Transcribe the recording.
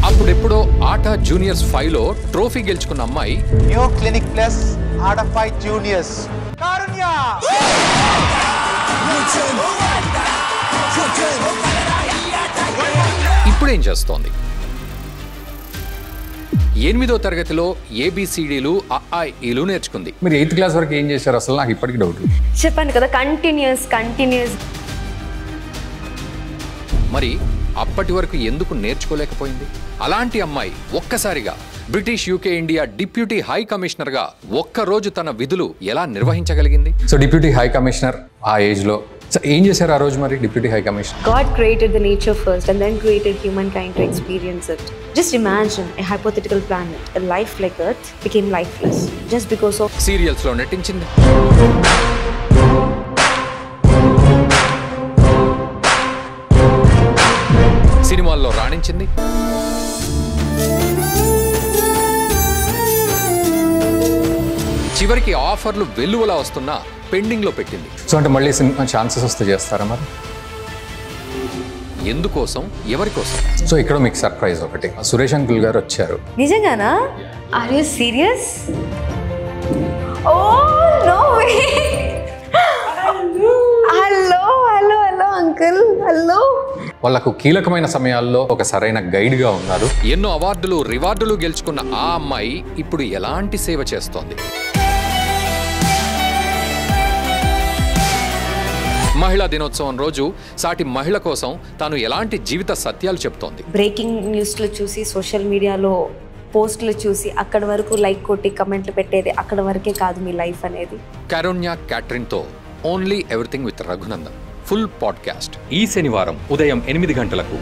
అప్పుడెప్పుడో ఆటా juniors 5లో trophy గెలుచుకున్న అమ్మాయి న్యూ క్లినిక్ ప్లస్ ఆటా 5 జూనియర్స్ కారుణ్య. ఇప్పుడేం చేస్తోంది? 8వ తరగతిలో ఏబిసిడీలు అఆఇలు నేర్చుకుంది. మీరు 8th క్లాస్ వరకు ఏం చేశారు అసలు? నాకు ఇప్పటికీ డౌట్. చెప్పండి కదా, కంటిన్యూస్. మరి అప్పటి వరకు ఎందుకు నేర్చుకోలేకపోయింది? అలాంటి అమ్మాయి ఒక్కసారిగా British UK India deputy high కమిషనర్గా ఒక్కరోజు తన విధులు ఎలా నిర్వహించగలిగింది? సో డిప్యూటీ హై కమిషనర్ ఆ ఏజ్లో ఏం చేశారు ఆ రోజు? మరి deputy high commissioner God created the nature first and then created humankind to experience it. Just imagine a hypothetical planet, a life like Earth became lifeless just because of సీరియల్స్లో నటించింది, సినిమాల్లో రాణించింది, చివరికి ఆఫర్లు వెల్లువలా వస్తున్నా పెండింగ్లో పెట్టింది. సో అంటే మళ్ళీ సినిమా ఛాన్సెస్ వస్తే చేస్తారా మరి? ఎందుకోసం, ఎవరి కోసం? సో ఇక్కడ మీకు సర్ప్రైజ్ ఒకటి, సురేష్ అంకుల్ గారు వచ్చారు. నిజంగానా? Are you serious? Oh no way. Hello uncle. Hello. వాళ్ళకు కీలకమైన సమయాల్లో ఒక సరైన గైడ్గా ఉన్నారు. ఎన్నో అవార్డులు రివార్డులు గెలుచుకున్న ఆ అమ్మాయి ఇప్పుడు ఎలాంటి సేవ చేస్తోంది? మహిళా దినోత్సవం రోజు సాటి మహిళ కోసం తాను ఎలాంటి జీవిత సత్యాలు చెప్తోంది? బ్రేకింగ్ న్యూస్లు చూసి, సోషల్ మీడియాలో పోస్టులు చూసి అక్కడ వరకు లైక్ కొట్టి కమెంట్లు పెట్టేది, అక్కడ వరకే కాదు మీ లైఫ్ అనేది. కారుణ్య క్యాటరింగ్తో only everything with Raghunandan full podcast ఈ శనివారం ఉదయం 8 గంటలకు